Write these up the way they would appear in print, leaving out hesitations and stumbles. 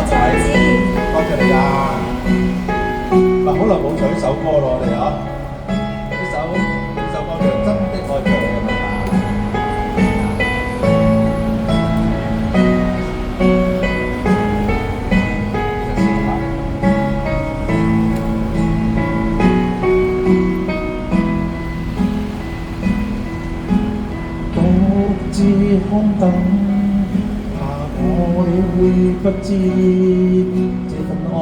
謝阿志。多謝你啊！嗱，好耐冇唱呢首歌咯，我哋啊，呢首歌叫《真的愛着你》係咪啊？獨自空等，怕我你會不知這份愛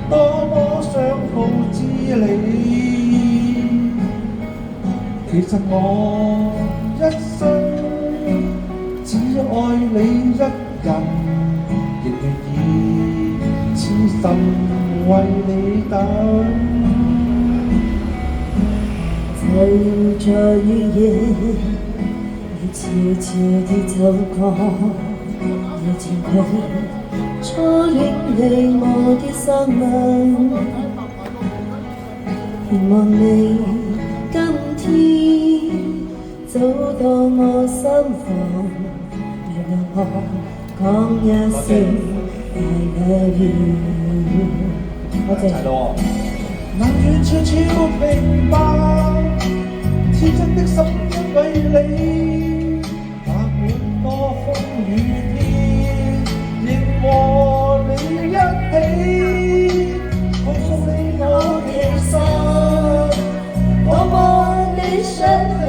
多麼想告知你。其實我一生只愛你一人，亦願意痴心為你等。就在雨夜，你悄悄地走過，遇見佢，初戀你我的生命，願望你今天走到我心房，讓我講一聲 I love you。多謝。齊咯喎！冷雨悄悄明白，天真的心因為你，哪管多風雨天，仍和你一起，告訴你我其實多麼的想你，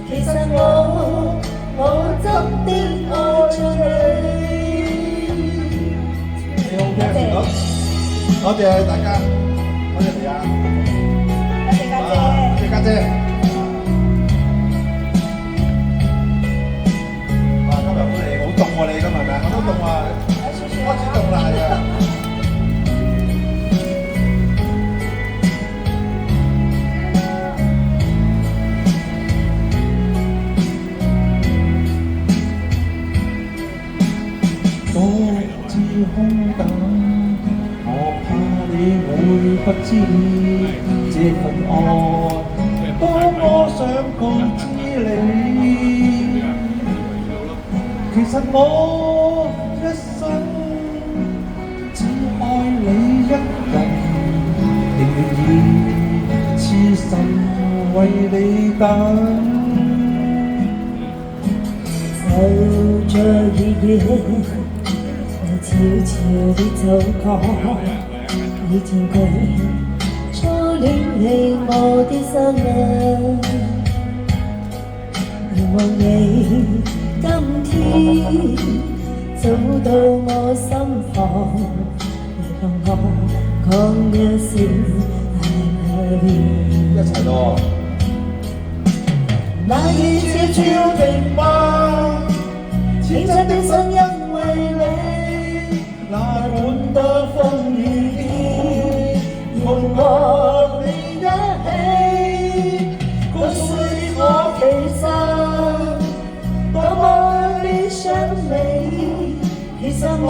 其實我真的愛着你。你好聽唔到？多謝大家，多謝你啊！多謝家姐。多謝家姐。哇！今日好嚟，好凍喎！你今日係咪？好凍啊！開始凍啦，係啊！獨自空等，我怕你會不知這份愛多麼想告知你。其實我一生只愛你一人，仍願意痴心為你等。就在雨夜，我悄悄地走過，遇見佢，初戀你我的生命，願望你今天走到我心房，讓我講一聲 I love you。一齊咯！那雨悄悄停吧，天真的心因為你，哪管多風雨天，仍和你一起，告訴你我其實多麼的想你，其實我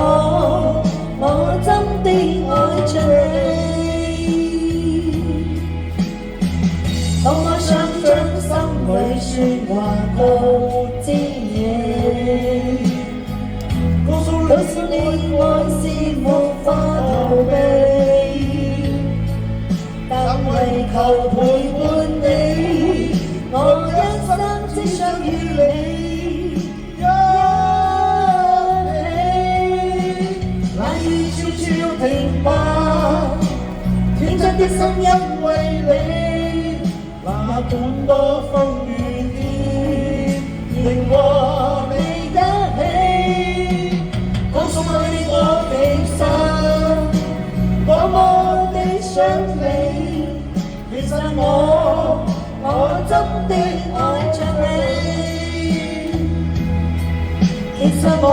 真的愛着你。當我想將心裏說話告知你，告訴你愛是無法逃避，但為求陪伴你，我一生只想與你一起。冷雨悄悄停吧，天真的心因為你，哪管多風雨天，仍和你一起，告訴你我其實多麼的想你，其實我真的愛着你，其實我